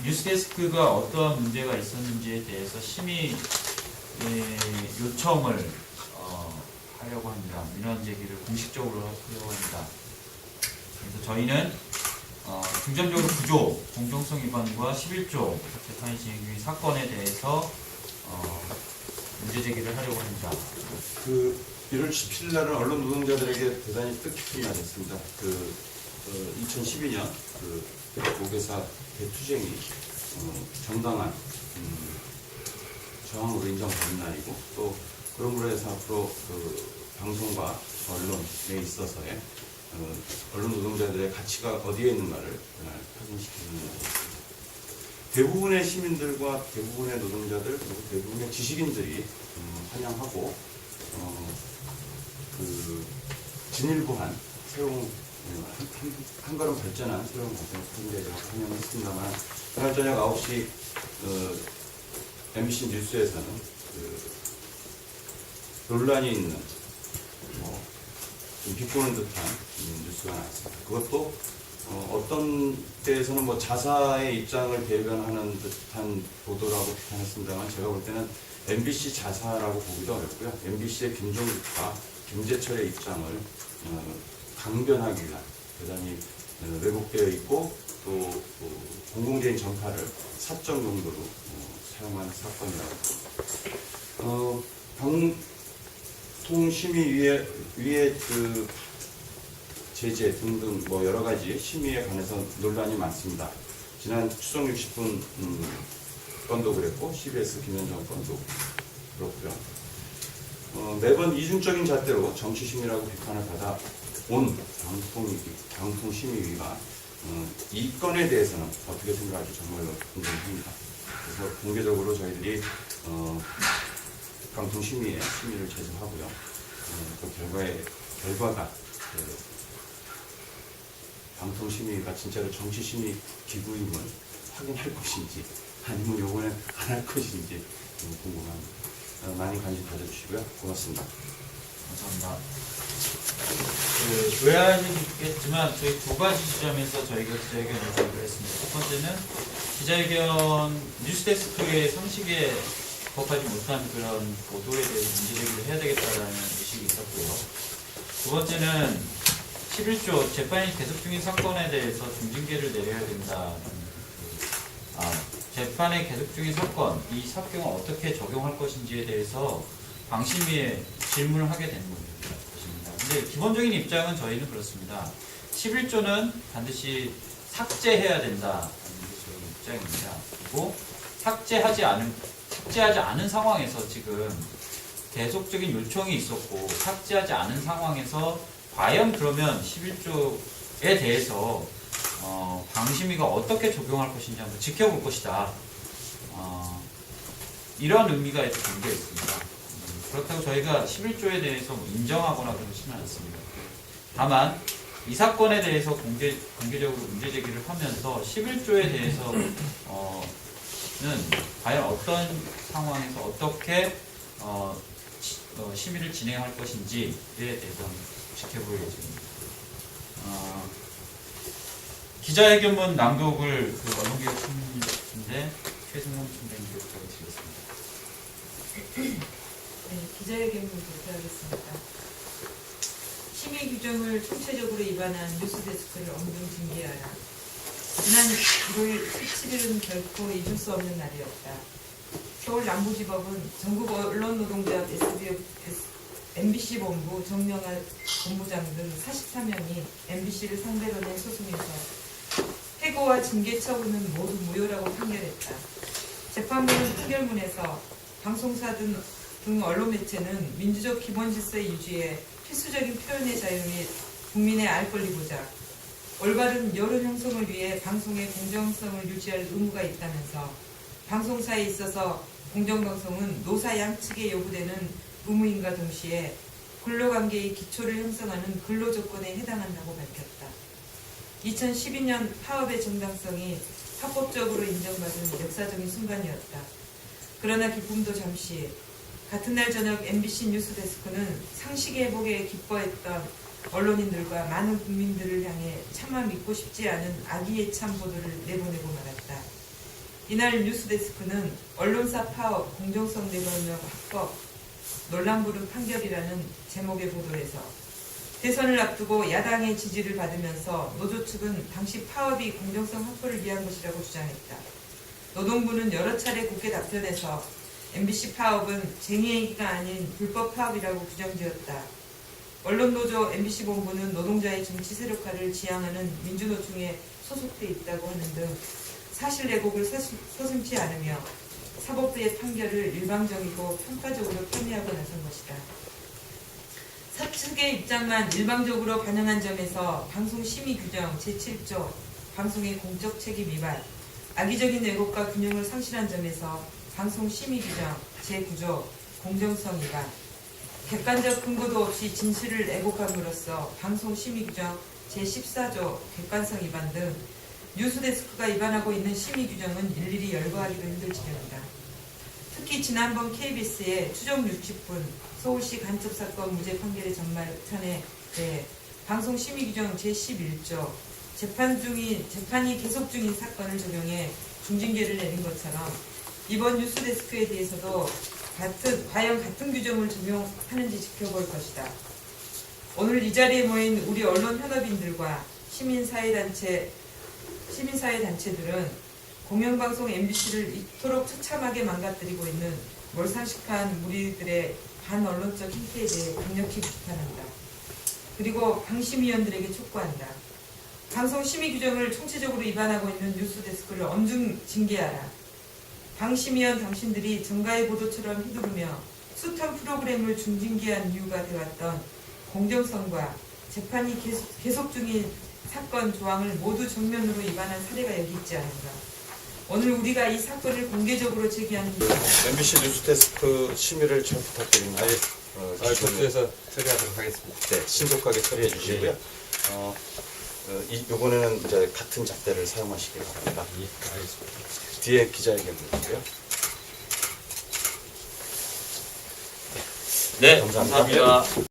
뉴스데스크가 어떠한 문제가 있었는지에 대해서 심의 요청을 하려고 합니다. 민원 제기를 공식적으로 하려고 합니다. 그래서 저희는 중점적으로 구조, 공정성 위반과 11조 재판이 진행 중인 사건에 대해서 문제 제기를 하려고 합니다. 1월 17일 날은 언론 노동자들에게 대단히 뜻깊은 날이었습니다. 2012년 모개사 대투쟁이 정당한 저항으로 인정받는 날이고, 또 그럼으로 해서 앞으로 방송과 언론에 있어서의 언론 노동자들의 가치가 어디에 있는가를 확인시키는 날이었습니다. 대부분의 시민들과 대부분의 노동자들, 그리고 대부분의 지식인들이 환영하고 진일보한 새로운 한 걸음 발전한 새로운 과정을 통해서 환영했습니다만, 그날 저녁 9시 MBC 뉴스에서는 논란이 있는 좀 비꼬는 듯한 뉴스가 나왔습니다. 그것도 어떤 때에서는 자사의 입장을 대변하는 듯한 보도라고 비판했습니다만, 제가 볼 때는 MBC 자사라고 보기도 어렵고요. MBC의 김종국과 김재철의 입장을 강변하기 위한 대단히 왜곡되어 있고, 또 공공적인 전파를 사적 용도로 사용한 사건이라고 봅니다. 방통심의위의 제재 등등 여러 가지 심의에 관해서 논란이 많습니다. 지난 추석 60분 건도 그랬고, CBS 김현정 건도 그렇고요. 매번 이중적인 잣대로 정치심의라고 비판을 받아온 방통심의위가 이 건에 대해서는 어떻게 생각할지 정말로 궁금합니다. 그래서 공개적으로 저희들이 방통심의에 심의를 제소하고요. 그 결과가 방통심의가 진짜로 정치심의 기구임을 확인할 것인지, 아니면 요번엔 안 할 것인지 궁금합니다. 많이 관심 가져주시고요. 고맙습니다. 감사합니다. 조회하시겠지만 저희 두 가지 지점에서 저희가 기자회견을 요청을 했습니다. 첫 번째는 기자회견 뉴스데스크의 상식에 부합하지 못한 그런 보도에 대해서 문제제기를 해야 되겠다는 의식이 있었고요. 두 번째는 11조 재판이 계속 중인 사건에 대해서 중징계를 내려야 된다. 재판에 계속 중인 사건, 이 사건을 어떻게 적용할 것인지에 대해서 방심위에 질문을 하게 되는 것입니다. 근데 기본적인 입장은 저희는 그렇습니다. 11조는 반드시 삭제해야 된다는 게 저희 입장입니다. 그리고 삭제하지 않은 상황에서 지금 계속적인 요청이 있었고, 삭제하지 않은 상황에서 과연 그러면 11조에 대해서 방심위가 어떻게 적용할 것인지 한번 지켜볼 것이다. 이런 의미가 담겨 있습니다. 그렇다고 저희가 11조에 대해서 인정하거나 그러지는 않습니다. 다만 이 사건에 대해서 공개적으로 문제 제기를 하면서 11조에 대해서는 과연 어떤 상황에서 어떻게 심의를 진행할 것인지에 대해서 지켜볼 예정입니다. 기자회견문 낭독을 언론개혁팀인데 최승원 팀장님께 부탁드리겠습니다. 네, 기자회견문 발표하겠습니다. 심의 규정을 총체적으로 위반한 뉴스데스크를 엄중 징계하라. 지난 1월 17일은 결코 잊을 수 없는 날이었다. 서울 남부지법은 전국 언론노동자 MBC 본부 정명할 본부장 등 43명이 MBC를 상대로 낸 소송에서 해고와 징계 처분은 모두 무효라고 판결했다. 재판부는 판결문에서 방송사 등 언론 매체는 민주적 기본 질서의 유지에 필수적인 표현의 자유 및 국민의 알 권리 보장, 올바른 여론 형성을 위해 방송의 공정성을 유지할 의무가 있다면서, 방송사에 있어서 공정방송은 노사 양측에 요구되는 의무인과 동시에 근로관계의 기초를 형성하는 근로조건에 해당한다고 밝혔다. 2012년 파업의 정당성이 합법적으로 인정받은 역사적인 순간이었다. 그러나 기쁨도 잠시. 같은 날 저녁 MBC 뉴스데스크는 상식의 회복에 기뻐했던 언론인들과 많은 국민들을 향해 차마 믿고 싶지 않은 악의의 참 보도를 내보내고 말았다. 이날 뉴스데스크는 언론사 파업, 공정성 내걸며 합법, 논란 부른 판결이라는 제목의 보도에서 대선을 앞두고 야당의 지지를 받으면서 노조 측은 당시 파업이 공정성 확보를 위한 것이라고 주장했다. 노동부는 여러 차례 국회 답변에서 MBC 파업은 쟁의행위가 아닌 불법 파업이라고 규정지었다. 언론노조 MBC 본부는 노동자의 정치 세력화를 지향하는 민주노총에 소속돼 있다고 하는 등 사실 왜곡을 서슴지 않으며 사법부의 판결을 일방적이고 편파적으로 폄훼하고 나선 것이다. 사측의 입장만 일방적으로 반영한 점에서 방송심의규정 제7조 방송의 공적 책임 위반, 악의적인 왜곡과 균형을 상실한 점에서 방송심의규정 제9조 공정성 위반, 객관적 근거도 없이 진실을 왜곡함으로써 방송심의규정 제14조 객관성 위반 등 뉴스데스크가 위반하고 있는 심의규정은 일일이 열거하기도 힘들 지경이다. 특히 지난번 KBS의 추정 60분 서울시 간첩사건 무죄 판결의 전말편에 대해 방송심의규정 제11조 재판이 계속 중인 사건을 적용해 중징계를 내린 것처럼 이번 뉴스데스크에 대해서도 과연 같은 규정을 적용하는지 지켜볼 것이다. 오늘 이 자리에 모인 우리 언론 현업인들과 시민사회단체들은 공영방송 MBC를 이토록 처참하게 망가뜨리고 있는 몰상식한 무리들의 반언론적 행태에 대해 강력히 비판한다. 그리고 방심위원들에게 촉구한다. 방송심의규정을 총체적으로 위반하고 있는 뉴스데스크를 엄중 징계하라. 방심위원 당신들이 정가의 보도처럼 휘두르며 숱한 프로그램을 중징계한 이유가 되었던 공정성과 재판이 계속 중인 사건 조항을 모두 정면으로 위반한 사례가 여기 있지 않은가. 오늘 우리가 이 사건을 공개적으로 제기하는 MBC 뉴스데스크 심의를 잘 부탁드립니다. 접수해서 처리하도록 하겠습니다. 네, 신속하게 처리해 주시고요. 이번에는 이제 같은 잣대를 사용하시기 바랍니다. 예, 알겠습니다. 뒤에 기자회견이고요. 네, 감사합니다. 감사합니다.